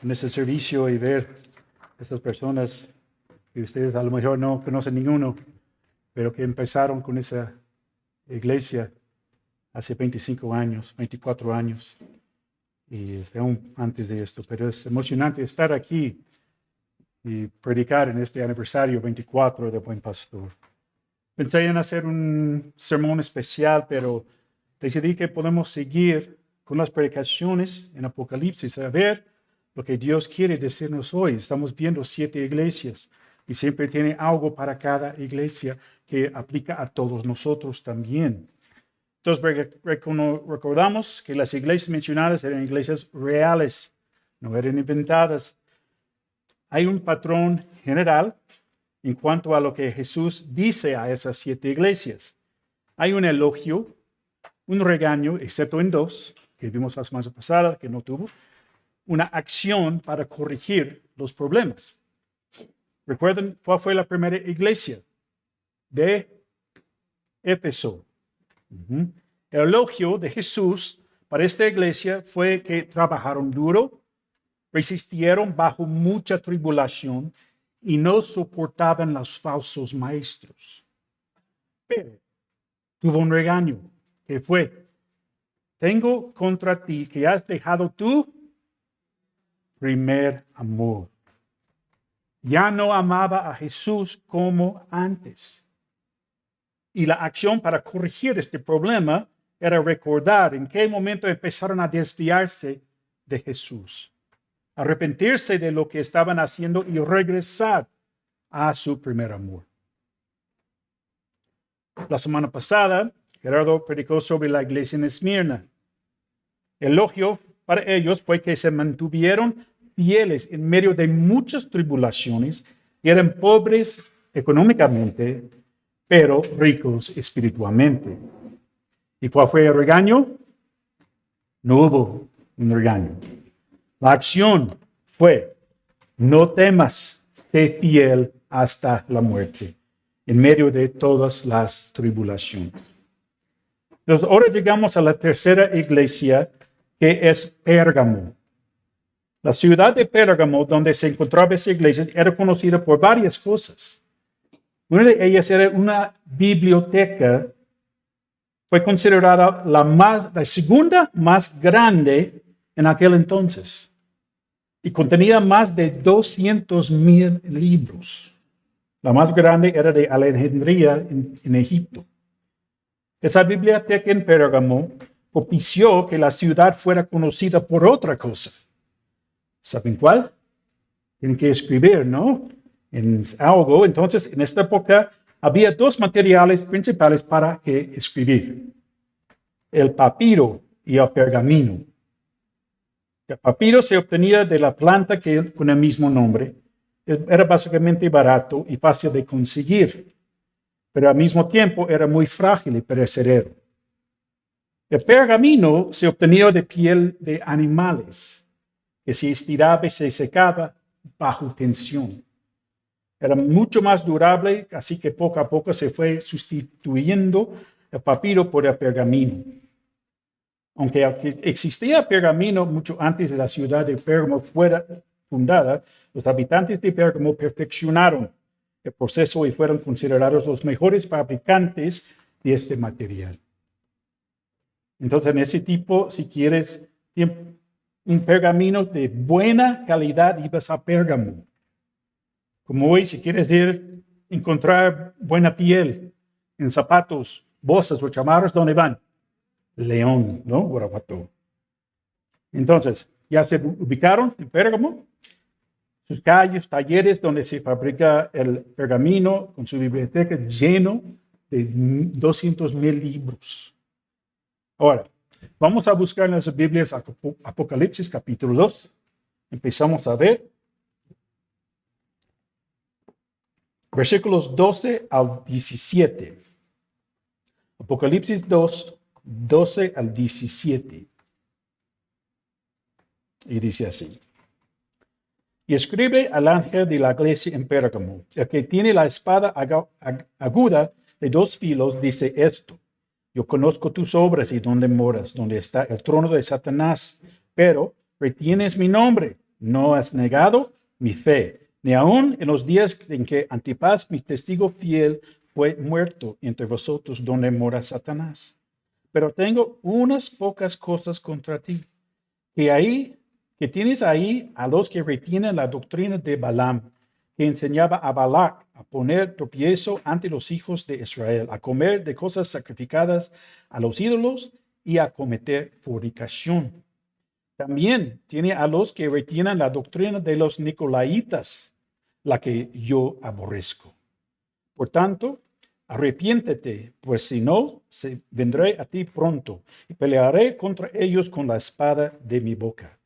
en ese servicio y ver esas personas que ustedes a lo mejor no conocen ninguno, pero que empezaron con esa iglesia hace 25 años, 24 años, y aún antes de esto. Pero es emocionante estar aquí y predicar en este aniversario 24 de Buen Pastor. Pensé en hacer un sermón especial, pero decidí que podemos seguir con las predicaciones en Apocalipsis, a ver lo que Dios quiere decirnos hoy. Estamos viendo 7 iglesias y siempre tiene algo para cada iglesia que aplica a todos nosotros también. Entonces, recordamos que las iglesias mencionadas eran iglesias reales, no eran inventadas. Hay un patrón general en cuanto a lo que Jesús dice a esas 7 iglesias. Hay un elogio, un regaño, excepto en 2, que vimos la semana pasada, que no tuvo, una acción para corregir los problemas. ¿Recuerdan cuál fue la primera iglesia? De Éfeso. El elogio de Jesús para esta iglesia fue que trabajaron duro, resistieron bajo mucha tribulación y no soportaban los falsos maestros. Pero tuvo un regaño, que fue: tengo contra ti que has dejado tu primer amor. Ya no amaba a Jesús como antes. Y la acción para corregir este problema era recordar en qué momento empezaron a desviarse de Jesús, arrepentirse de lo que estaban haciendo y regresar a su primer amor. La semana pasada, Gerardo predicó sobre la iglesia en Esmirna. El elogio para ellos fue que se mantuvieron fieles en medio de muchas tribulaciones y eran pobres económicamente, pero ricos espiritualmente. ¿Y cuál fue el regaño? No hubo un regaño. La acción fue: no temas, sé fiel hasta la muerte, en medio de todas las tribulaciones. Entonces, ahora llegamos a la tercera iglesia, que es Pérgamo. La ciudad de Pérgamo, donde se encontraba esa iglesia, era conocida por varias cosas. Una de ellas era una biblioteca. Fue considerada la segunda más grande en aquel entonces. Y contenía más de 200,000 libros. La más grande era de Alejandría, en Egipto. Esa biblioteca en Pérgamo propició que la ciudad fuera conocida por otra cosa. ¿Saben cuál? Tienen que escribir, ¿no? En algo. Entonces, en esta época había 2 materiales principales para escribir: el papiro y el pergamino. El papiro se obtenía de la planta con el mismo nombre. Era básicamente barato y fácil de conseguir, pero al mismo tiempo era muy frágil y perecedero. El pergamino se obtenía de piel de animales, que se estiraba y se secaba bajo tensión. Era mucho más durable, así que poco a poco se fue sustituyendo el papiro por el pergamino. Aunque existía pergamino mucho antes de la ciudad de Pérgamo fuera fundada, los habitantes de Pérgamo perfeccionaron el proceso y fueron considerados los mejores fabricantes de este material. Entonces, en ese tipo, si quieres un pergamino de buena calidad, ibas a Pérgamo. Como hoy, si quieres encontrar buena piel en zapatos, bolsas o chamarras, ¿dónde van? León, ¿no? Guanajuato. Entonces, ya se ubicaron en Pérgamo, sus calles, talleres donde se fabrica el pergamino, con su biblioteca lleno de 200,000 libros. Ahora, vamos a buscar en las Biblias Apocalipsis capítulo 2. Empezamos a ver versículos 12 al 17. Apocalipsis 2, 12 al 17. Y dice así: y escribe al ángel de la iglesia en Pérgamo, el que tiene la espada aguda de 2 filos, dice esto: yo conozco tus obras y dónde moras, donde está el trono de Satanás, pero retienes mi nombre, no has negado mi fe, ni aun en los días en que Antipas, mi testigo fiel, fue muerto entre vosotros donde mora Satanás. Pero tengo unas pocas cosas contra ti, que tienes ahí a los que retienen la doctrina de Balaam, que enseñaba a Balac a poner tropiezo ante los hijos de Israel, a comer de cosas sacrificadas a los ídolos y a cometer fornicación. También tiene a los que retienen la doctrina de los nicolaitas, la que yo aborrezco. Por tanto, arrepiéntete, pues si no, vendré a ti pronto y pelearé contra ellos con la espada de mi boca.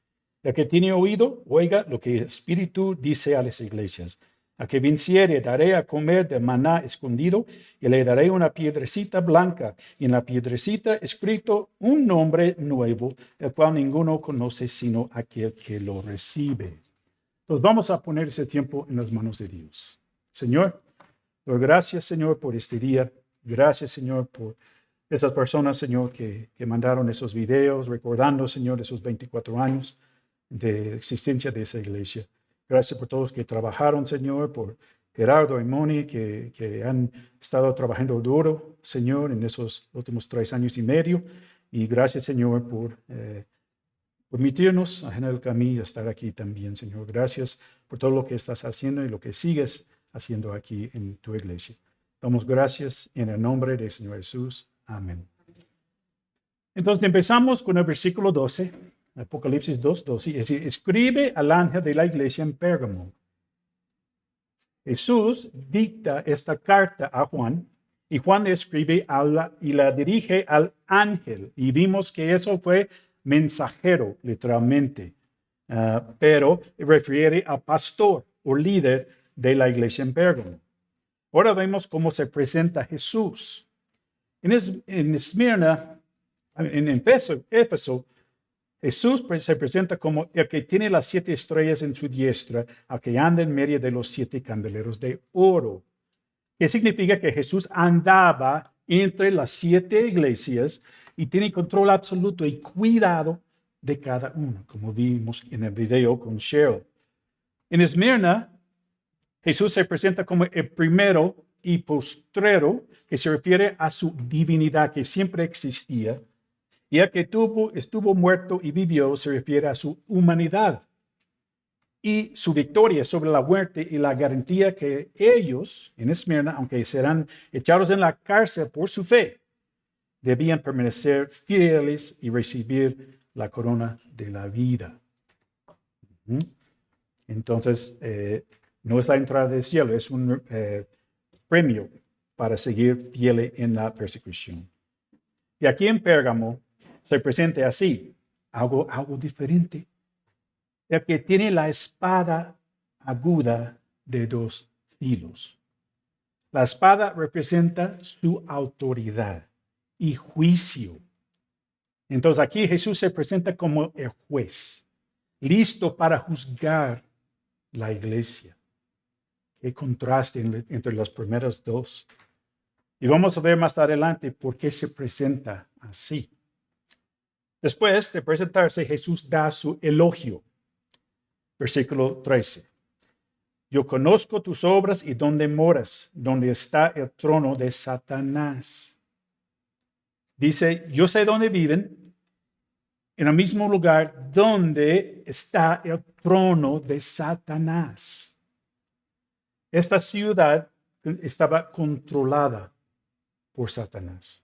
El que tiene oído, oiga lo que el Espíritu dice a las iglesias. A que venciere, daré a comer de maná escondido y le daré una piedrecita blanca y en la piedrecita escrito un nombre nuevo, el cual ninguno conoce sino aquel que lo recibe. Entonces vamos a poner ese tiempo en las manos de Dios. Señor, gracias, Señor, por este día. Gracias, Señor, por esas personas, Señor, que mandaron esos videos, recordando, Señor, esos 24 años de existencia de esa iglesia. Gracias por todos que trabajaron, Señor, por Gerardo y Moni, que han estado trabajando duro, Señor, en esos últimos 3 años y medio. Y gracias, Señor, por permitirnos, ajena el camino, estar aquí también, Señor. Gracias por todo lo que estás haciendo y lo que sigues haciendo aquí en tu iglesia. Damos gracias en el nombre del Señor Jesús. Amén. Entonces empezamos con el versículo 12, Apocalipsis 2:12. Es decir, escribe al ángel de la iglesia en Pérgamo. Jesús dicta esta carta a Juan y Juan escribe y la dirige al ángel. Y vimos que eso fue mensajero, literalmente, pero refiere a pastor o líder de la iglesia en Pérgamo. Ahora vemos cómo se presenta Jesús. En Esmirna, en Éfeso, Jesús se presenta como el que tiene las 7 estrellas en su diestra, al que anda en medio de los 7 candeleros de oro. ¿Qué significa? Que Jesús andaba entre las 7 iglesias y tiene control absoluto y cuidado de cada una, como vimos en el video con Cheryl. En Esmirna, Jesús se presenta como el primero y postrero, que se refiere a su divinidad que siempre existía, y el que estuvo muerto y vivió se refiere a su humanidad y su victoria sobre la muerte y la garantía que ellos en Esmirna, aunque serán echados en la cárcel por su fe, debían permanecer fieles y recibir la corona de la vida. Entonces, no es la entrada del cielo, es un premio para seguir fiel en la persecución. Y aquí en Pérgamo se presenta así, algo diferente. El que tiene la espada aguda de 2 filos. La espada representa su autoridad y juicio. Entonces aquí Jesús se presenta como el juez, listo para juzgar la iglesia. Qué contraste entre las primeras 2. Y vamos a ver más adelante por qué se presenta así. Después de presentarse, Jesús da su elogio. Versículo 13. Yo conozco tus obras y dónde moras, donde está el trono de Satanás. Dice, yo sé dónde viven, en el mismo lugar donde está el trono de Satanás. Esta ciudad estaba controlada por Satanás.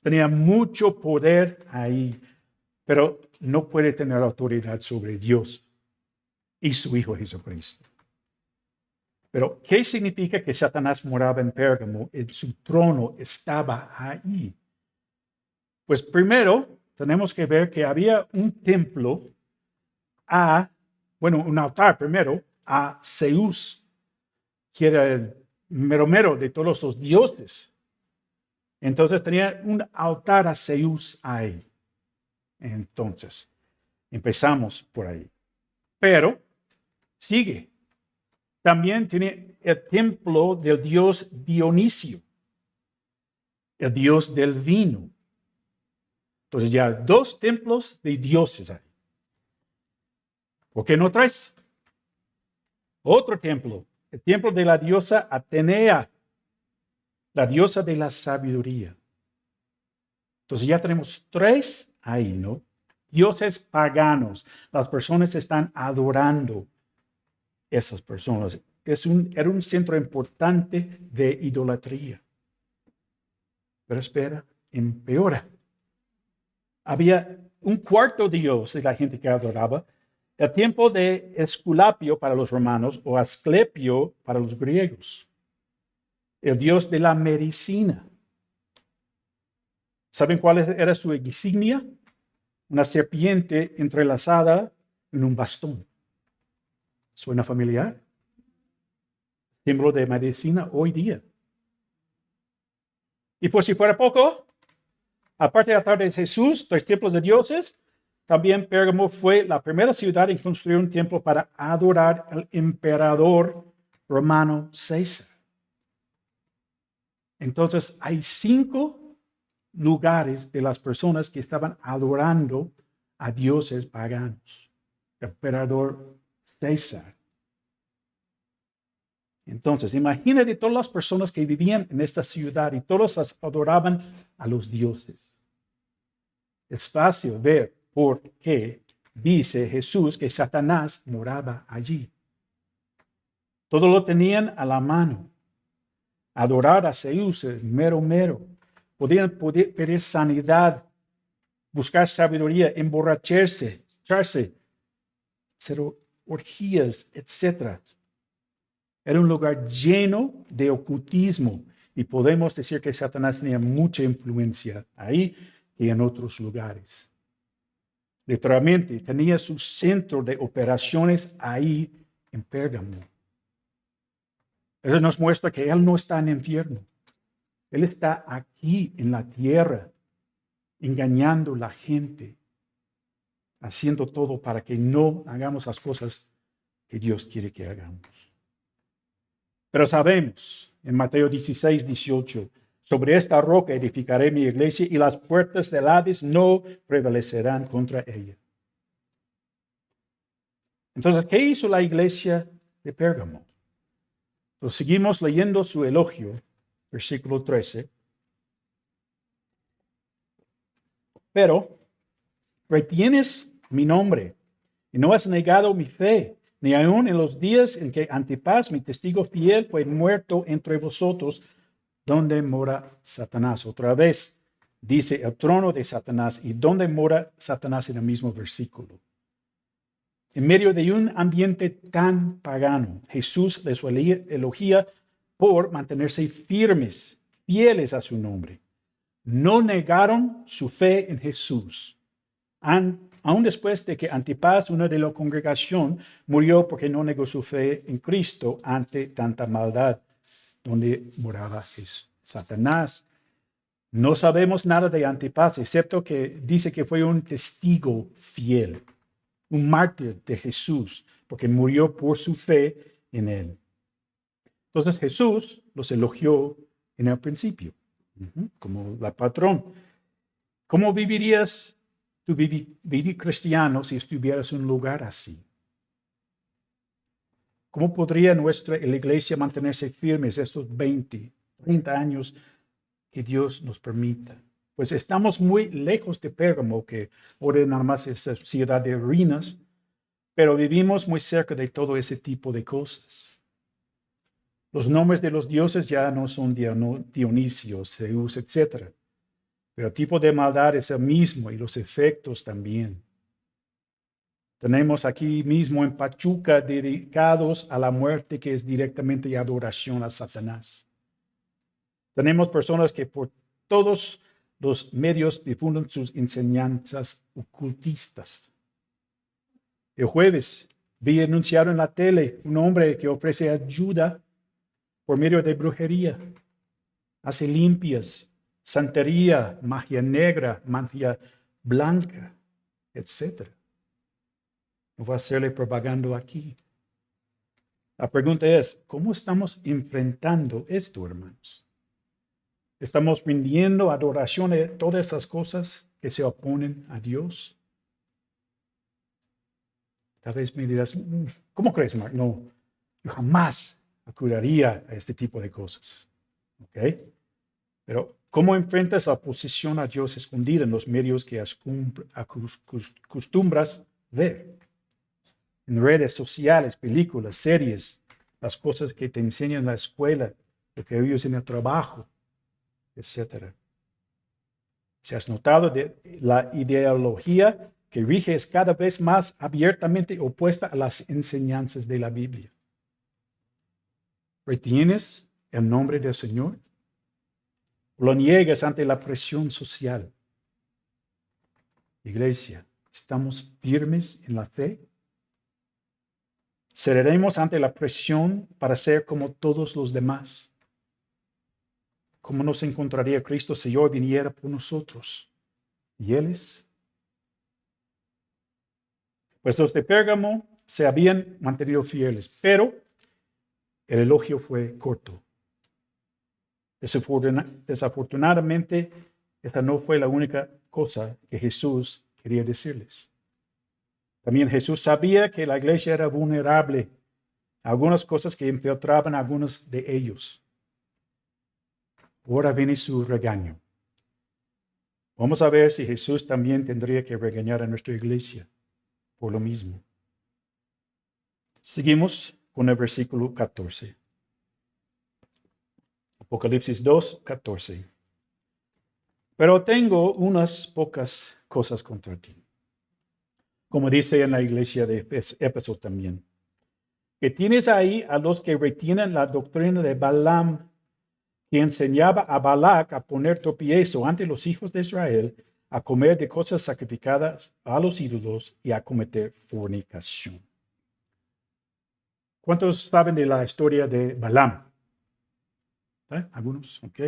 Tenía mucho poder ahí, pero no puede tener autoridad sobre Dios y su Hijo Jesucristo. Pero, ¿qué significa que Satanás moraba en Pérgamo? En su trono estaba ahí. Pues primero, tenemos que ver que había un templo un altar primero a Zeus, que era el mero de todos los dioses. Entonces tenía un altar a Zeus ahí. Entonces, empezamos por ahí. Pero, sigue. También tiene el templo del dios Dionisio, el dios del vino. Entonces ya 2 templos de dioses hay. ¿Por qué no traes otro templo? El templo de la diosa Atenea, la diosa de la sabiduría. Entonces ya tenemos tres ahí, ¿no? Dioses paganos. Las personas están adorando esas personas. Era un centro importante de idolatría. Pero espera, empeora. Había un cuarto dios de la gente que adoraba. El tiempo de Esculapio para los romanos o Asclepio para los griegos. El dios de la medicina. ¿Saben cuál era su insignia? Una serpiente entrelazada en un bastón. ¿Suena familiar? Símbolo de medicina hoy día. Y por si fuera poco, aparte de la tarde de Jesús, tres templos de dioses, también Pérgamo fue la primera ciudad en construir un templo para adorar al emperador romano César. Entonces, hay 5 lugares de las personas que estaban adorando a dioses paganos. El emperador César. Entonces, imagínate todas las personas que vivían en esta ciudad y todos las adoraban a los dioses. Es fácil ver por qué dice Jesús que Satanás moraba allí. Todo lo tenían a la mano. Adorar a Zeus, mero. Podían pedir sanidad, buscar sabiduría, emborracharse, hacer orgías, etc. Era un lugar lleno de ocultismo y podemos decir que Satanás tenía mucha influencia ahí y en otros lugares. Literalmente tenía su centro de operaciones ahí en Pérgamo. Eso nos muestra que Él no está en el infierno. Él está aquí en la tierra, engañando a la gente, haciendo todo para que no hagamos las cosas que Dios quiere que hagamos. Pero sabemos en Mateo 16, 18, sobre esta roca edificaré mi iglesia y las puertas del Hades no prevalecerán contra ella. Entonces, ¿qué hizo la iglesia de Pérgamo? Pues seguimos leyendo su elogio, versículo 13. Pero retienes mi nombre y no has negado mi fe, ni aun en los días en que Antipas, mi testigo fiel, fue muerto entre vosotros, donde mora Satanás. Otra vez dice el trono de Satanás y donde mora Satanás en el mismo versículo. En medio de un ambiente tan pagano, Jesús les elogia por mantenerse firmes, fieles a su nombre. No negaron su fe en Jesús. Aún después de que Antipas, uno de la congregación, murió porque no negó su fe en Cristo ante tanta maldad, donde moraba Satanás. No sabemos nada de Antipas, excepto que dice que fue un testigo fiel, un mártir de Jesús, porque murió por su fe en él. Entonces Jesús los elogió en el principio, como la patrón. ¿Cómo vivirías tu vivir cristiano si estuvieras en un lugar así? ¿Cómo podría la iglesia mantenerse firmes estos 20, 30 años que Dios nos permita? Pues estamos muy lejos de Pérgamo, que ahora nada más es ciudad de ruinas, pero vivimos muy cerca de todo ese tipo de cosas. Los nombres de los dioses ya no son Dionisio, Zeus, etc. Pero el tipo de maldad es el mismo y los efectos también. Tenemos aquí mismo en Pachuca dedicados a la muerte, que es directamente adoración a Satanás. Tenemos personas que por todos los medios difunden sus enseñanzas ocultistas. El jueves vi anunciado en la tele un hombre que ofrece ayuda por medio de brujería. Hace limpias, santería, magia negra, magia blanca, etc. No voy a hacerle propaganda aquí. La pregunta es, ¿cómo estamos enfrentando esto, hermanos? ¿Estamos rindiendo adoración a todas esas cosas que se oponen a Dios? Tal vez me dirás, ¿cómo crees, Mark? No, yo jamás acudiría a este tipo de cosas. ¿Ok? Pero, ¿cómo enfrentas la oposición a Dios escondida en los medios que acostumbras ver? En redes sociales, películas, series, las cosas que te enseñan en la escuela, lo que oyes en el trabajo, etcétera. Si has notado de la ideología que rige es cada vez más abiertamente opuesta a las enseñanzas de la Biblia. ¿Retienes el nombre del Señor? ¿Lo niegas ante la presión social? Iglesia, ¿estamos firmes en la fe? ¿Cederemos ante la presión para ser como todos los demás? ¿Cómo nos encontraría Cristo si hoy viniera por nosotros? ¿Y ellos? Pues los de Pérgamo se habían mantenido fieles, pero el elogio fue corto. Desafortunadamente, esa no fue la única cosa que Jesús quería decirles. También Jesús sabía que la iglesia era vulnerable a algunas cosas que infiltraban a algunos de ellos. Ahora viene su regaño. Vamos a ver si Jesús también tendría que regañar a nuestra iglesia por lo mismo. Seguimos con el versículo 14. Apocalipsis 2, 14. Pero tengo unas pocas cosas contra ti. Como dice en la iglesia de Éfeso también. Que tienes ahí a los que retienen la doctrina de Balaam, que enseñaba a Balac a poner tropiezo ante los hijos de Israel, a comer de cosas sacrificadas a los ídolos y a cometer fornicación. ¿Cuántos saben de la historia de Balaam? ¿Algunos? Ok.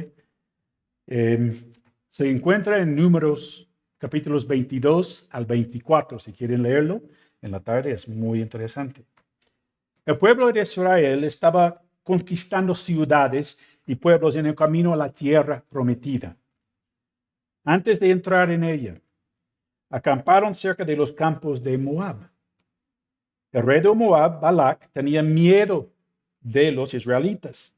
Se encuentra en Números capítulos 22 al 24, si quieren leerlo en la tarde, es muy interesante. El pueblo de Israel estaba conquistando ciudades y pueblos en el camino a la tierra prometida. Antes de entrar en ella, acamparon cerca de los campos de Moab. El rey de Moab, Balac, tenía miedo de los israelitas.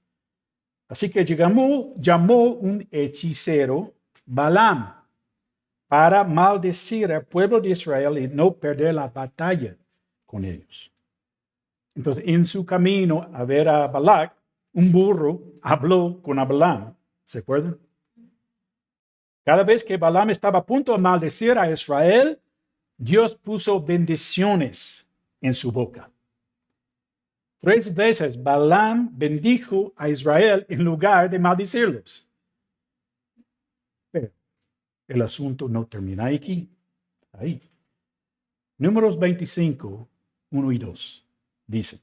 Así que llamó un hechicero, Balaam, para maldecir al pueblo de Israel y no perder la batalla con ellos. Entonces, en su camino a ver a Balac, un burro habló con Balaam. ¿Se acuerdan? Cada vez que Balaam estaba a punto de maldecir a Israel, Dios puso bendiciones en su boca. 3 veces Balaam bendijo a Israel en lugar de maldecirlos. Pero el asunto no termina aquí. Ahí. Números 25, 1 y 2. Dice,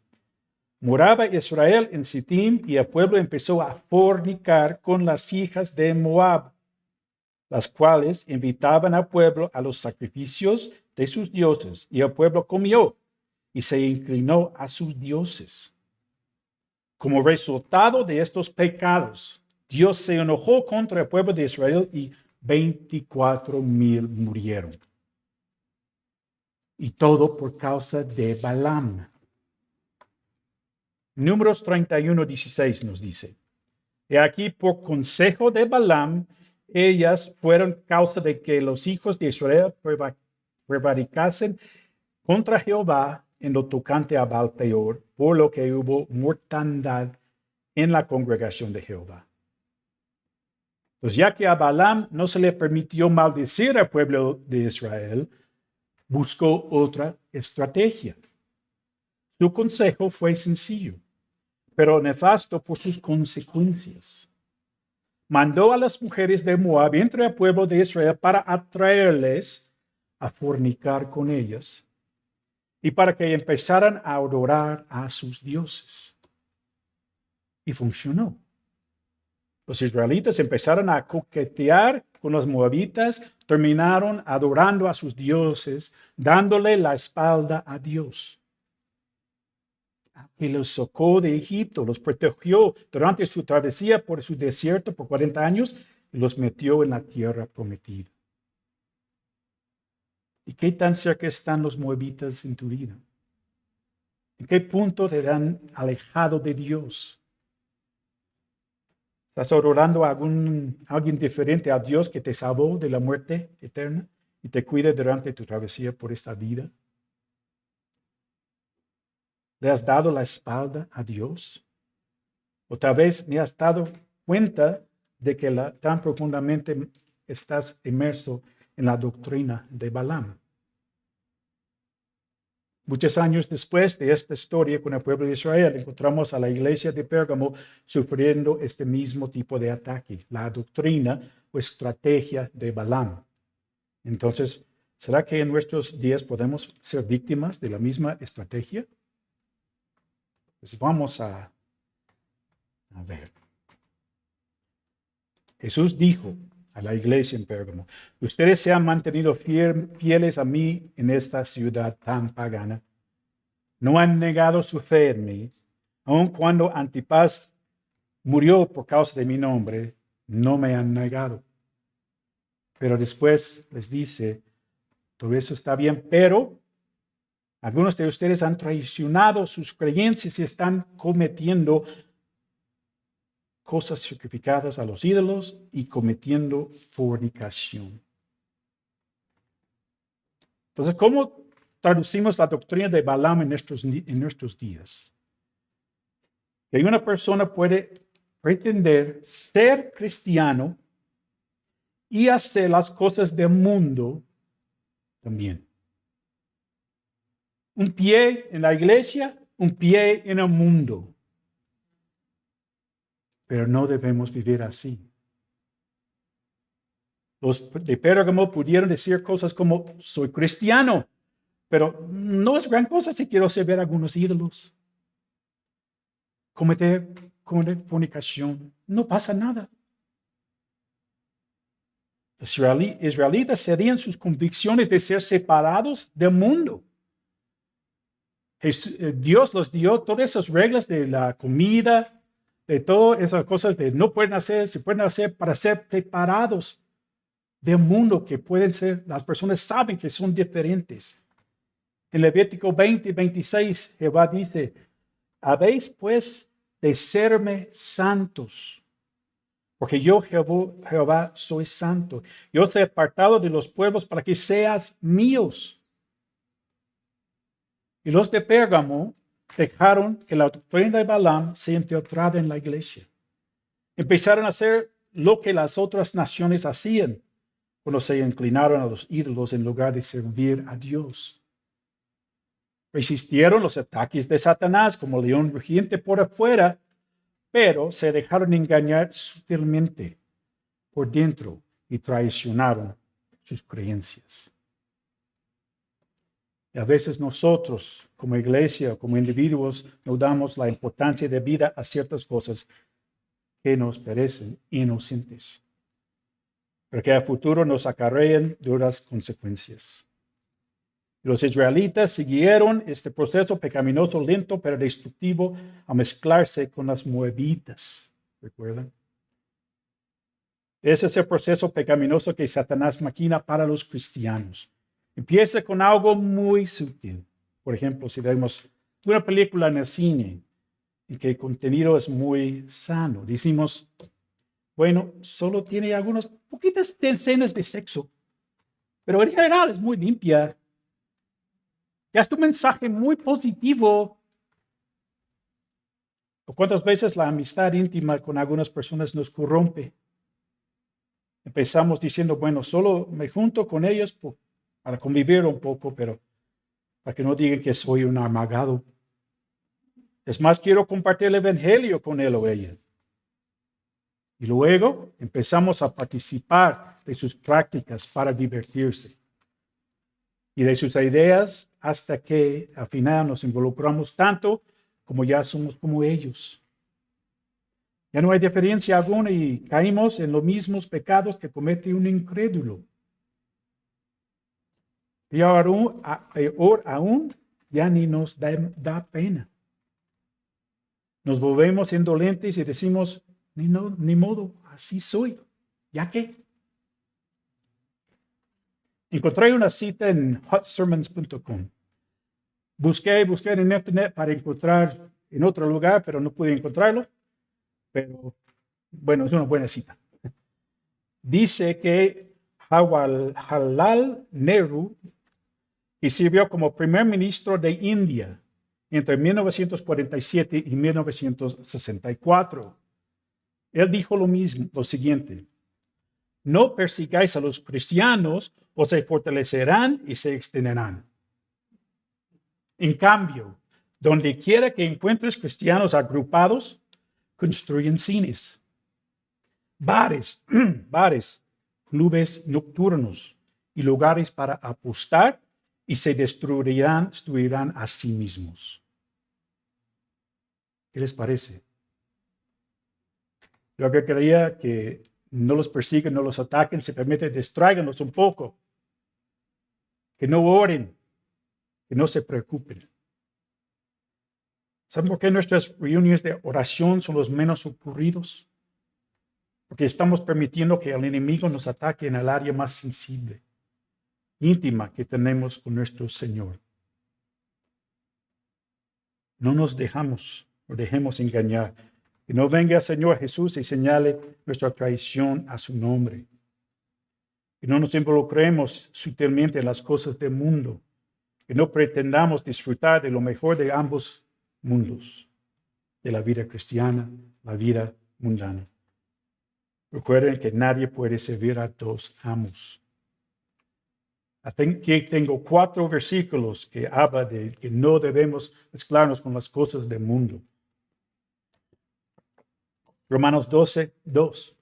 moraba Israel en Sittim y el pueblo empezó a fornicar con las hijas de Moab, las cuales invitaban al pueblo a los sacrificios de sus dioses, y el pueblo comió y se inclinó a sus dioses. Como resultado de estos pecados, Dios se enojó contra el pueblo de Israel y 24,000 murieron. Y todo por causa de Balaam. Números 31:16 nos dice, y aquí por consejo de Balaam, ellas fueron causa de que los hijos de Israel prevaricasen contra Jehová en lo tocante a Baal Peor, por lo que hubo mortandad en la congregación de Jehová. Pues ya que a Balaam no se le permitió maldecir al pueblo de Israel, buscó otra estrategia. Su consejo fue sencillo, pero nefasto por sus consecuencias. Mandó a las mujeres de Moab entre el pueblo de Israel para atraerles a fornicar con ellas y para que empezaran a adorar a sus dioses. Y funcionó. Los israelitas empezaron a coquetear con los moabitas, terminaron adorando a sus dioses, dándole la espalda a Dios. Que los sacó de Egipto, los protegió durante su travesía por su desierto por 40 años y los metió en la tierra prometida. ¿Y qué tan cerca están los moabitas en tu vida? ¿En qué punto te han alejado de Dios? ¿Estás orando a alguien diferente a Dios que te salvó de la muerte eterna y te cuide durante tu travesía por esta vida? ¿Le has dado la espalda a Dios? O tal vez ni has dado cuenta de que tan profundamente estás inmerso en la doctrina de Balaam. Muchos años después de esta historia con el pueblo de Israel, encontramos a la iglesia de Pérgamo sufriendo este mismo tipo de ataque, la doctrina o estrategia de Balaam. Entonces, ¿será que en nuestros días podemos ser víctimas de la misma estrategia? Pues vamos a ver. Jesús dijo a la iglesia en Pérgamo: ustedes se han mantenido fieles a mí en esta ciudad tan pagana. No han negado su fe en mí, aun cuando Antipas murió por causa de mi nombre, no me han negado. Pero después les dice, todo eso está bien, pero algunos de ustedes han traicionado sus creencias y están cometiendo cosas sacrificadas a los ídolos y cometiendo fornicación. Entonces, ¿cómo traducimos la doctrina de Balaam en nuestros días? Que una persona puede pretender ser cristiano y hacer las cosas del mundo también. Un pie en la iglesia, un pie en el mundo. Pero no debemos vivir así. Los de Pérgamo pudieron decir cosas como, soy cristiano, pero no es gran cosa si quiero servir a algunos ídolos. Cometer fornicación, no pasa nada. Los israelitas serían sus convicciones de ser separados del mundo. Dios los dio todas esas reglas de la comida, de todas esas cosas de no pueden hacer, se pueden hacer para ser separados del mundo, que pueden ser, las personas saben que son diferentes. En Levítico 20:26, Jehová dice, habéis pues de serme santos, porque yo Jehová soy santo. Yo os he apartado de los pueblos para que seas míos. Y los de Pérgamo dejaron que la doctrina de Balaam se infiltrara en la iglesia. Empezaron a hacer lo que las otras naciones hacían cuando se inclinaron a los ídolos en lugar de servir a Dios. Resistieron los ataques de Satanás como león rugiente por afuera, pero se dejaron engañar sutilmente por dentro y traicionaron sus creencias. Y a veces nosotros, como iglesia, como individuos, no damos la importancia de vida a ciertas cosas que nos parecen inocentes, pero que a futuro nos acarrean duras consecuencias. Los israelitas siguieron este proceso pecaminoso, lento, pero destructivo, a mezclarse con las moabitas. ¿Recuerdan? Ese es el proceso pecaminoso que Satanás maquina para los cristianos. Empieza con algo muy sutil. Por ejemplo, si vemos una película en el cine en que el contenido es muy sano, decimos, bueno, solo tiene algunas poquitas escenas de sexo, pero en general es muy limpia. Ya es un mensaje muy positivo. ¿O cuántas veces la amistad íntima con algunas personas nos corrompe? Empezamos diciendo, bueno, solo me junto con ellos para convivir un poco, pero para que no digan que soy un amargado. Es más, quiero compartir el evangelio con él o ella. Y luego empezamos a participar de sus prácticas para divertirse y de sus ideas hasta que al final nos involucramos tanto como ya somos como ellos. Ya no hay diferencia alguna y caímos en los mismos pecados que comete un incrédulo. Y peor aún, ya ni nos da pena. Nos volvemos indolentes y decimos, ni modo, así soy. ¿Ya qué? Encontré una cita en hotsermons.com. Busqué en internet para encontrar en otro lugar, pero no pude encontrarlo. Pero bueno, es una buena cita. Dice que Jawaharlal Nehru, que sirvió como primer ministro de India entre 1947 y 1964. Él dijo lo siguiente: no persigáis a los cristianos o se fortalecerán y se extenderán. En cambio, donde quiera que encuentres cristianos agrupados, construyen cines, bares, clubes nocturnos y lugares para apostar y se destruirán a sí mismos. ¿Qué les parece? Yo que creía que no los persiguen, no los ataquen, simplemente distráiganlos un poco, que no oren, que no se preocupen. ¿Saben por qué nuestras reuniones de oración son los menos ocurridos? Porque estamos permitiendo que el enemigo nos ataque en el área más sensible, íntima que tenemos con nuestro Señor. No nos dejemos engañar. Que no venga el Señor Jesús y señale nuestra traición a su nombre. Que no nos involucremos sutilmente en las cosas del mundo. Que no pretendamos disfrutar de lo mejor de ambos mundos, de la vida cristiana, la vida mundana. Recuerden que nadie puede servir a dos amos. Aquí tengo 4 versículos que hablan de que no debemos mezclarnos con las cosas del mundo. Romanos 12:2.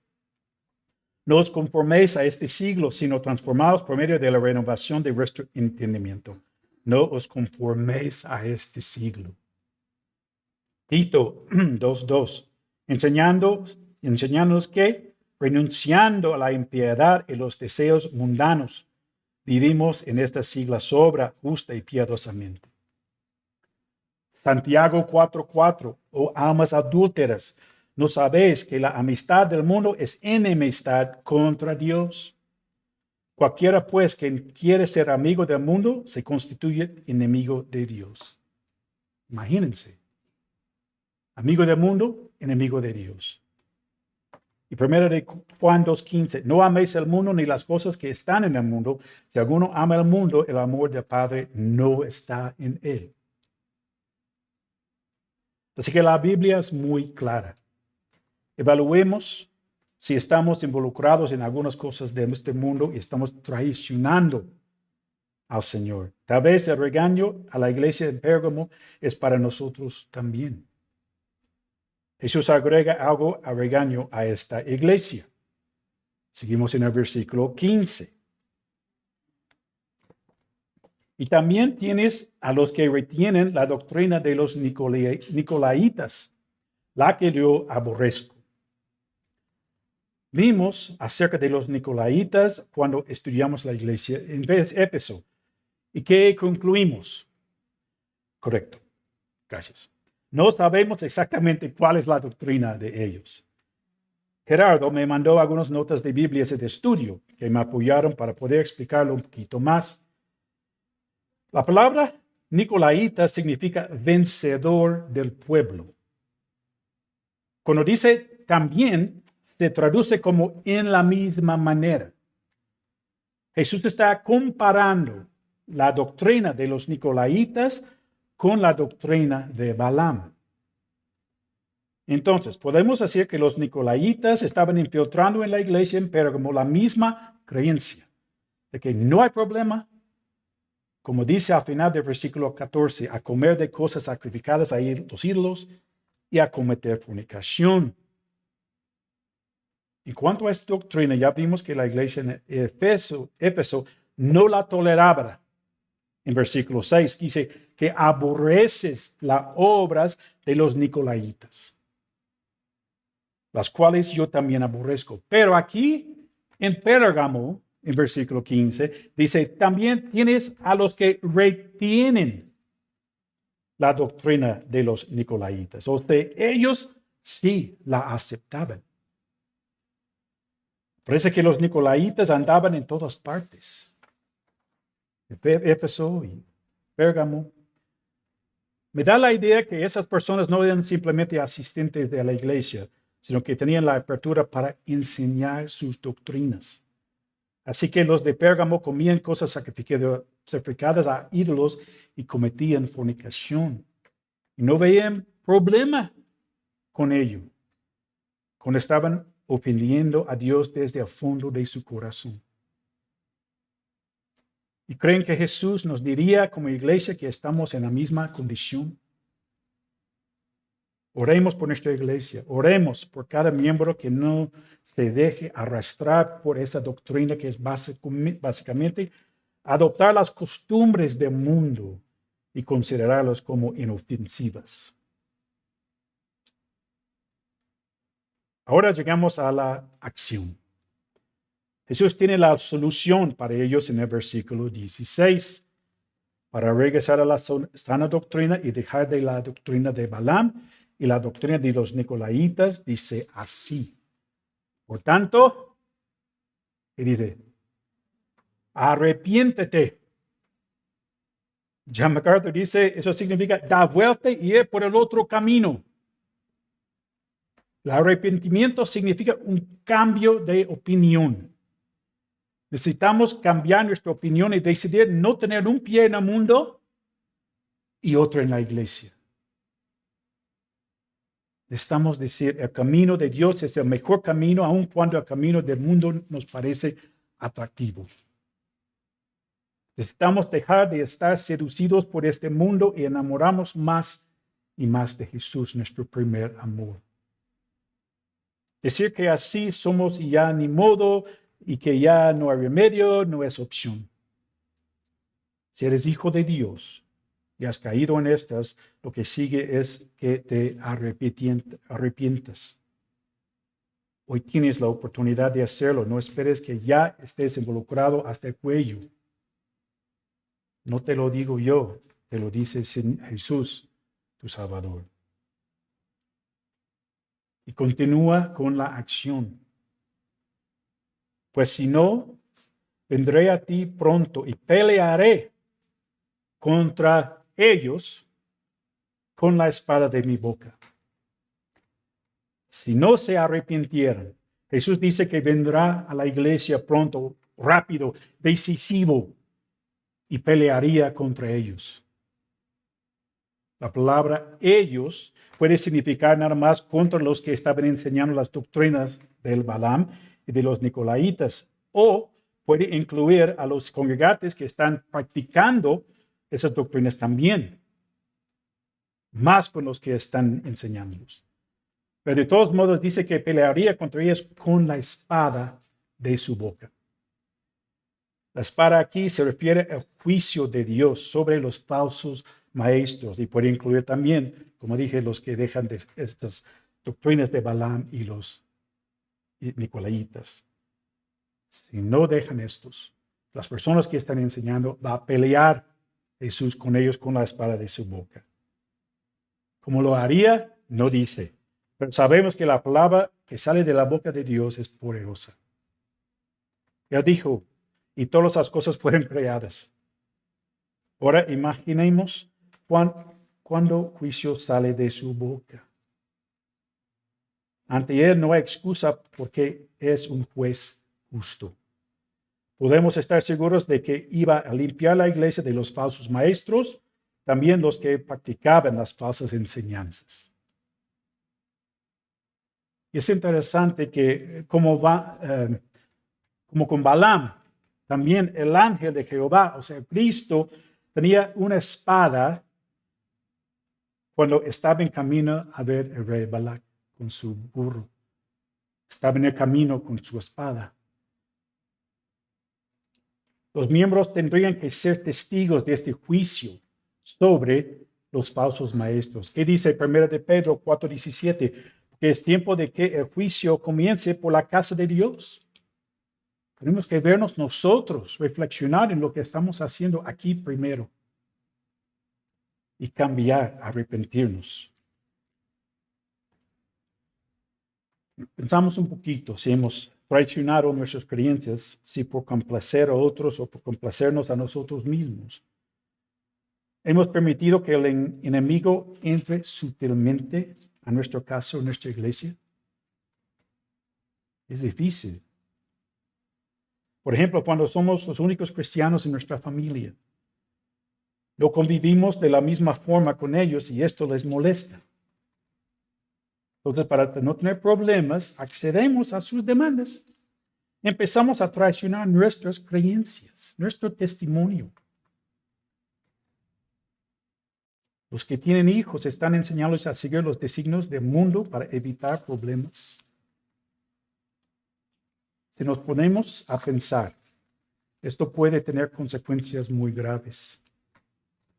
No os conforméis a este siglo, sino transformaos por medio de la renovación de vuestro entendimiento. No os conforméis a este siglo. Tito 2:2. Enseñándonos que, renunciando a la impiedad y los deseos mundanos, vivimos en esta sigla sobra, justa y piadosamente. Santiago 4:4. Oh almas adúlteras, ¿no sabéis que la amistad del mundo es enemistad contra Dios? Cualquiera pues que quiere ser amigo del mundo se constituye enemigo de Dios. Imagínense. Amigo del mundo, enemigo de Dios. Y 1 de Juan 2:15. No améis el mundo ni las cosas que están en el mundo. Si alguno ama el mundo, el amor del Padre no está en él. Así que la Biblia es muy clara. Evaluemos si estamos involucrados en algunas cosas de este mundo y estamos traicionando al Señor. Tal vez el regaño a la iglesia de Pérgamo es para nosotros también. Jesús agrega algo al regaño a esta iglesia. Seguimos en el versículo 15. Y también tienes a los que retienen la doctrina de los nicolaitas, la que yo aborrezco. Vimos acerca de los nicolaitas cuando estudiamos la iglesia en Éfeso. ¿Y qué concluimos? Correcto. Gracias. No sabemos exactamente cuál es la doctrina de ellos. Gerardo me mandó algunas notas de Biblia de estudio que me apoyaron para poder explicarlo un poquito más. La palabra nicolaita significa vencedor del pueblo. Cuando dice también, se traduce como en la misma manera. Jesús está comparando la doctrina de los nicolaitas con la doctrina de Balaam. Entonces, podemos decir que los nicolaitas estaban infiltrando en la iglesia en Pérgamo la misma creencia de que no hay problema, como dice al final del versículo 14, a comer de cosas sacrificadas a los ídolos y a cometer fornicación. En cuanto a esta doctrina, ya vimos que la iglesia en Éfeso no la toleraba. En versículo 6 dice que aborreces las obras de los nicolaitas, las cuales yo también aborrezco. Pero aquí en Pérgamo, en versículo 15, dice, también tienes a los que retienen la doctrina de los nicolaitas. O sea, ellos sí la aceptaban. Parece que los nicolaitas andaban en todas partes. Éfeso y Pérgamo. Me da la idea que esas personas no eran simplemente asistentes de la iglesia, sino que tenían la apertura para enseñar sus doctrinas. Así que los de Pérgamo comían cosas sacrificadas a ídolos y cometían fornicación. Y no veían problema con ello, cuando estaban ofendiendo a Dios desde el fondo de su corazón. ¿Y creen que Jesús nos diría como iglesia que estamos en la misma condición? Oremos por nuestra iglesia, oremos por cada miembro que no se deje arrastrar por esa doctrina que es básicamente adoptar las costumbres del mundo y considerarlas como inofensivas. Ahora llegamos a la acción. Jesús tiene la solución para ellos en el versículo 16, para regresar a la sana doctrina y dejar de la doctrina de Balaam y la doctrina de los Nicolaitas. Dice así. Por tanto, ¿qué dice? Arrepiéntete. John MacArthur dice, eso significa da vuelta y ir por el otro camino. El arrepentimiento significa un cambio de opinión. Necesitamos cambiar nuestra opinión y decidir no tener un pie en el mundo y otro en la iglesia. Necesitamos decir, el camino de Dios es el mejor camino, aun cuando el camino del mundo nos parece atractivo. Necesitamos dejar de estar seducidos por este mundo y enamorarnos más y más de Jesús, nuestro primer amor. Decir que así somos y ya ni modo y que ya no hay remedio no es opción. Si eres hijo de Dios y has caído en estas, lo que sigue es que te arrepientas. Hoy tienes la oportunidad de hacerlo. No esperes que ya estés involucrado hasta el cuello. No te lo digo yo, te lo dice Jesús, tu Salvador. Y continúa con la acción. Pues si no, vendré a ti pronto y pelearé contra ellos con la espada de mi boca. Si no se arrepintieran, Jesús dice que vendrá a la iglesia pronto, rápido, decisivo, y pelearía contra ellos. La palabra ellos puede significar nada más contra los que estaban enseñando las doctrinas del Balaam y de los Nicolaitas, o puede incluir a los congregantes que están practicando esas doctrinas también, más con los que están enseñándolos. Pero de todos modos dice que pelearía contra ellos con la espada de su boca. La espada aquí se refiere al juicio de Dios sobre los falsos maestros y puede incluir también, como dije, los que dejan de estas doctrinas de Balaam y los Nicolaitas. Si no dejan estos, las personas que están enseñando, va a pelear Jesús con ellos con la espada de su boca. ¿Cómo lo haría? No dice. Pero sabemos que la palabra que sale de la boca de Dios es poderosa. Él dijo, y todas las cosas fueron creadas. Ahora imaginemos cuando juicio sale de su boca. Ante él no hay excusa porque es un juez justo. Podemos estar seguros de que iba a limpiar la iglesia de los falsos maestros, también los que practicaban las falsas enseñanzas. Y es interesante que como con Balaam, también el ángel de Jehová, o sea, Cristo, tenía una espada cuando estaba en camino a ver el rey Balac con su burro. Estaba en el camino con su espada. Los miembros tendrían que ser testigos de este juicio sobre los falsos maestros. ¿Qué dice 1 de Pedro 4:17? Que es tiempo de que el juicio comience por la casa de Dios. Tenemos que vernos nosotros, reflexionar en lo que estamos haciendo aquí primero y cambiar, arrepentirnos. Pensamos un poquito si hemos traicionado nuestras creencias, si por complacer a otros o por complacernos a nosotros mismos. Hemos permitido que el enemigo entre sutilmente a nuestro caso, a nuestra iglesia. Es difícil. Por ejemplo, cuando somos los únicos cristianos en nuestra familia, no convivimos de la misma forma con ellos y esto les molesta. Entonces, para no tener problemas, accedemos a sus demandas. Empezamos a traicionar nuestras creencias, nuestro testimonio. Los que tienen hijos están enseñándoles a seguir los designios del mundo para evitar problemas. Si nos ponemos a pensar, esto puede tener consecuencias muy graves.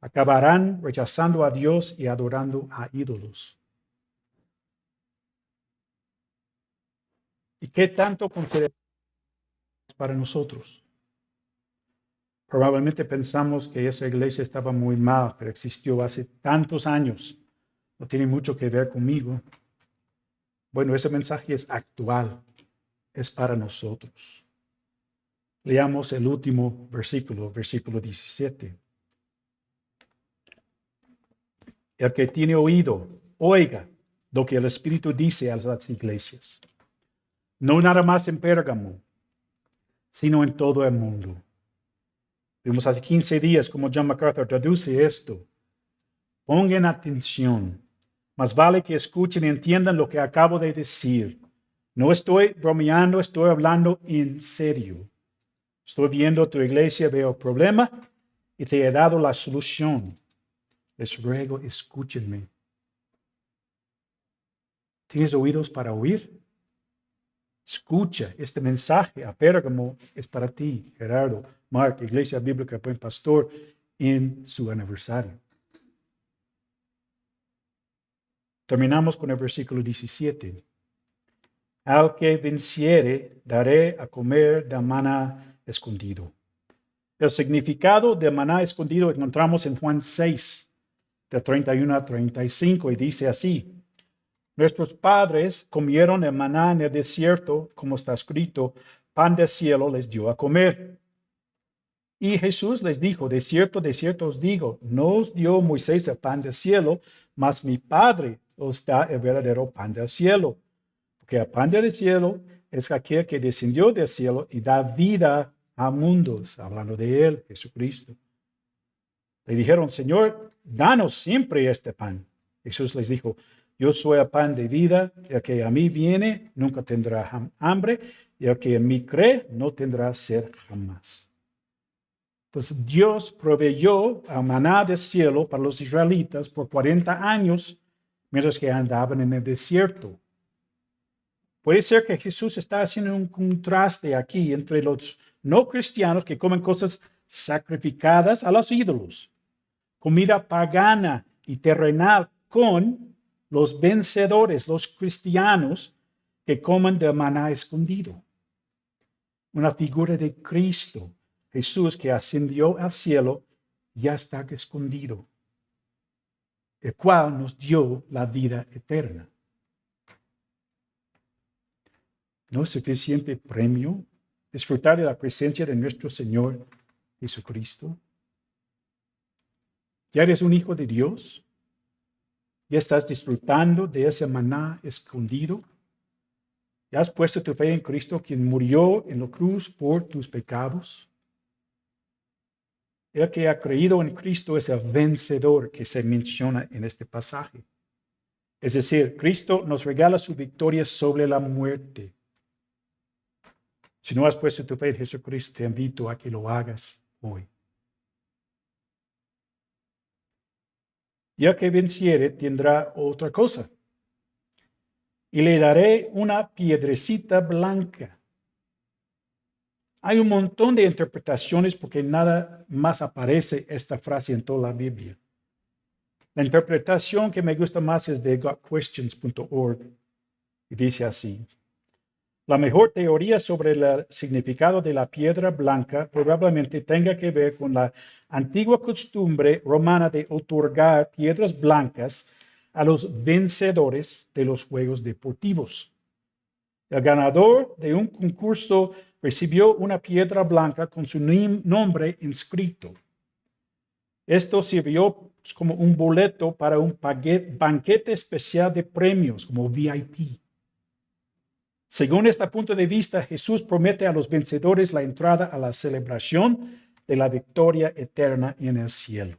Acabarán rechazando a Dios y adorando a ídolos. ¿Y qué tanto consideramos para nosotros? Probablemente pensamos que esa iglesia estaba muy mal, pero existió hace tantos años. No tiene mucho que ver conmigo. Bueno, ese mensaje es actual. Es para nosotros. Leamos el último versículo, versículo 17. El que tiene oído, oiga lo que el Espíritu dice a las iglesias. No nada más en Pérgamo, sino en todo el mundo. Vimos hace 15 días cómo John MacArthur traduce esto. Pongan atención. Más vale que escuchen y entiendan lo que acabo de decir. No estoy bromeando, estoy hablando en serio. Estoy viendo tu iglesia, veo el problema y te he dado la solución. Les ruego, escúchenme. ¿Tienes oídos para oír? Escucha, este mensaje a Pérgamo es para ti, Gerardo, Mark, Iglesia Bíblica Buen Pastor, en su aniversario. Terminamos con el versículo 17. Al que venciere, daré a comer de maná escondido. El significado de maná escondido encontramos en Juan 6, de 31 a 35, y dice así: Nuestros padres comieron el maná en el desierto, como está escrito, pan del cielo les dio a comer. Y Jesús les dijo, de cierto os digo, no os dio Moisés el pan del cielo, mas mi Padre os da el verdadero pan del cielo. Porque el pan del cielo es aquel que descendió del cielo y da vida a mundos, hablando de él, Jesucristo. Le dijeron, Señor, danos siempre este pan. Jesús les dijo, yo soy el pan de vida, el que a mí viene nunca tendrá hambre, y el que en mí cree no tendrá sed jamás. Pues Dios proveyó el maná del cielo para los israelitas por 40 años, mientras que andaban en el desierto. Puede ser que Jesús está haciendo un contraste aquí entre los no cristianos que comen cosas sacrificadas a los ídolos, comida pagana y terrenal, con los vencedores, los cristianos que comen del maná escondido. Una figura de Cristo, Jesús que ascendió al cielo, ya está escondido, el cual nos dio la vida eterna. ¿No es suficiente premio disfrutar de la presencia de nuestro Señor Jesucristo? ¿Ya eres un hijo de Dios? ¿Ya estás disfrutando de ese maná escondido? ¿Ya has puesto tu fe en Cristo, quien murió en la cruz por tus pecados? El que ha creído en Cristo es el vencedor que se menciona en este pasaje. Es decir, Cristo nos regala su victoria sobre la muerte. Si no has puesto tu fe en Jesucristo, te invito a que lo hagas hoy. Y el que venciere tendrá otra cosa. Y le daré una piedrecita blanca. Hay un montón de interpretaciones porque nada más aparece esta frase en toda la Biblia. La interpretación que me gusta más es de gotquestions.org y dice así. La mejor teoría sobre el significado de la piedra blanca probablemente tenga que ver con la antigua costumbre romana de otorgar piedras blancas a los vencedores de los juegos deportivos. El ganador de un concurso recibió una piedra blanca con su nombre inscrito. Esto sirvió como un boleto para un banquete especial de premios, como VIP. Según este punto de vista, Jesús promete a los vencedores la entrada a la celebración de la victoria eterna en el cielo.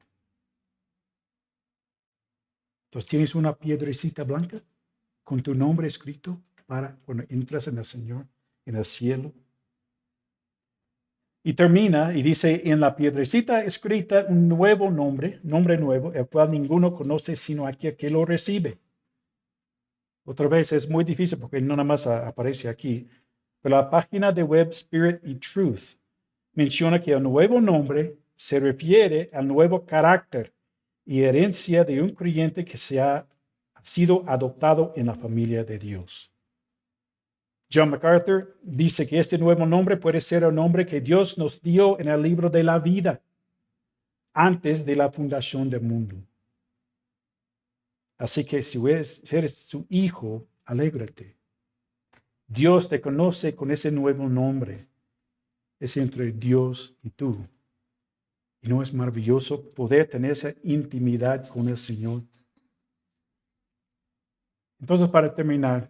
Entonces, ¿tienes una piedrecita blanca con tu nombre escrito para cuando entras en el Señor, en el cielo? Y termina y dice, en la piedrecita escrita un nuevo nombre nuevo, el cual ninguno conoce sino aquel que lo recibe. Otra vez es muy difícil porque no nada más aparece aquí, pero la página de web Spirit y Truth menciona que el nuevo nombre se refiere al nuevo carácter y herencia de un creyente que ha sido adoptado en la familia de Dios. John MacArthur dice que este nuevo nombre puede ser el nombre que Dios nos dio en el libro de la vida antes de la fundación del mundo. Así que si eres su hijo, alégrate. Dios te conoce con ese nuevo nombre. Es entre Dios y tú. ¿Y no es maravilloso poder tener esa intimidad con el Señor? Entonces, para terminar,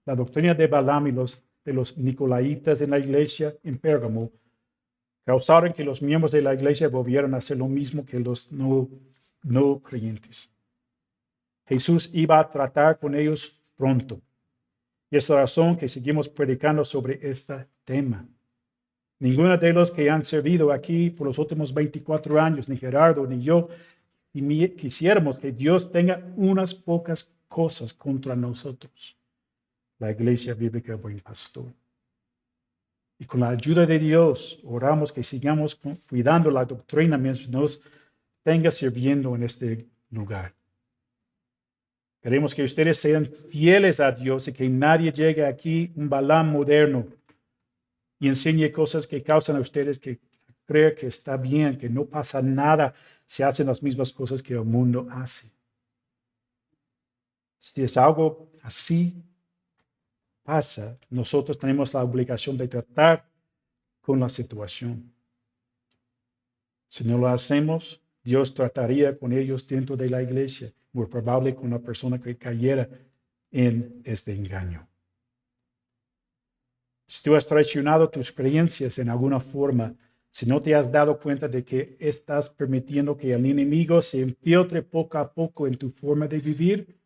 la doctrina de Balaam y de los Nicolaitas en la iglesia en Pérgamo causaron que los miembros de la iglesia volvieran a hacer lo mismo que los no creyentes. Jesús iba a tratar con ellos pronto. Y es la razón que seguimos predicando sobre este tema. Ninguno de los que han servido aquí por los últimos 24 años, ni Gerardo ni yo, quisiéramos que Dios tenga unas pocas cosas contra nosotros, la Iglesia Bíblica Buen Pastor. Y con la ayuda de Dios, oramos que sigamos cuidando la doctrina mientras nos tenga sirviendo en este lugar. Queremos que ustedes sean fieles a Dios y que nadie llegue aquí un Balaam moderno y enseñe cosas que causan a ustedes que crean que está bien, que no pasa nada, se hacen las mismas cosas que el mundo hace. Si es algo así pasa, nosotros tenemos la obligación de tratar con la situación. Si no lo hacemos, Dios trataría con ellos dentro de la iglesia, muy probable con una persona que cayera en este engaño. Si tú has traicionado tus creencias en alguna forma, si no te has dado cuenta de que estás permitiendo que el enemigo se infiltre poco a poco en tu forma de vivir,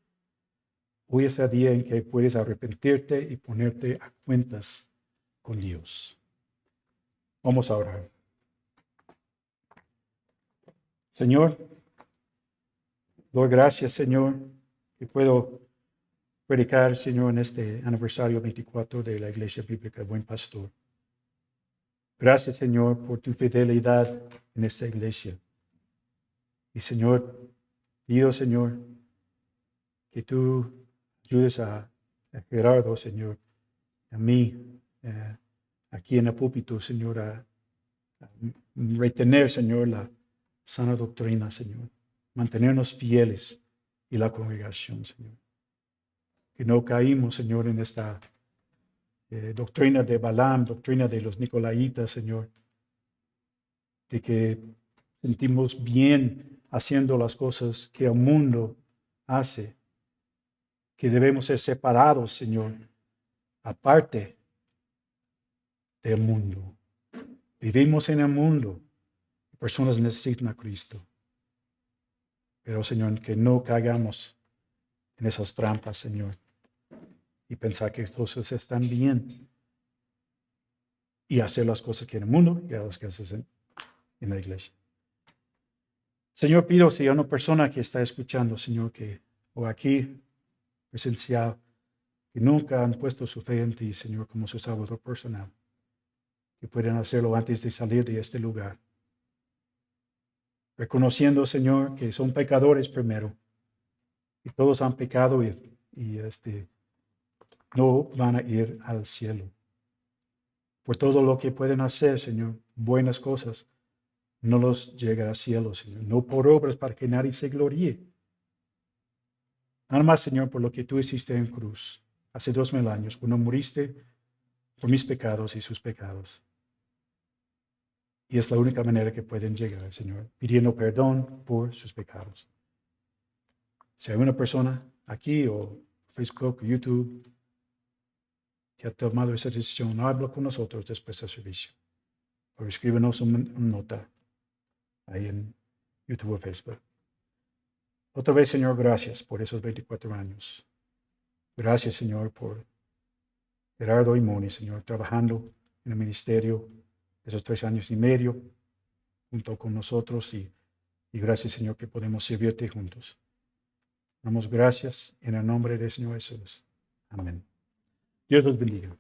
hoy es el día en que puedes arrepentirte y ponerte a cuentas con Dios. Vamos a orar. Señor, doy gracias, Señor, que puedo predicar, Señor, en este aniversario 24 de la Iglesia Bíblica Buen Pastor. Gracias, Señor, por tu fidelidad en esta iglesia. Y, Señor, pido, Señor, que tú ayudes a Gerardo, Señor, a mí, aquí en el púlpito, Señor, a retener, Señor, la sana doctrina, Señor. Mantenernos fieles y la congregación, Señor. Que no caímos, Señor, en esta doctrina de Balaam, doctrina de los Nicolaitas, Señor. De que sentimos bien haciendo las cosas que el mundo hace. Que debemos ser separados, Señor, aparte del mundo. Vivimos en el mundo. Personas necesitan a Cristo. Pero, Señor, que no caigamos en esas trampas, Señor, y pensar que cosas están bien y hacer las cosas que en el mundo y las cosas en la iglesia. Señor, pido si hay una persona que está escuchando, Señor, o aquí presencial, que nunca han puesto su fe en ti, Señor, como su Salvador personal, que puedan hacerlo antes de salir de este lugar. Reconociendo, Señor, que son pecadores primero, y todos han pecado y no van a ir al cielo. Por todo lo que pueden hacer, Señor, buenas cosas, no los llega al cielo, Señor. No por obras para que nadie se gloríe. Nada más, Señor, por lo que tú hiciste en cruz hace 2000 años, cuando moriste por mis pecados y sus pecados. Y es la única manera que pueden llegar, Señor, pidiendo perdón por sus pecados. Si hay una persona aquí o Facebook, YouTube, que ha tomado esa decisión, habla con nosotros después del servicio. O escríbenos una nota ahí en YouTube o Facebook. Otra vez, Señor, gracias por esos 24 años. Gracias, Señor, por Gerardo y Moni, Señor, trabajando en el ministerio esos 3 años y medio junto con nosotros y gracias, Señor, que podemos servirte juntos. Damos gracias en el nombre del Señor Jesús. Amén. Dios los bendiga.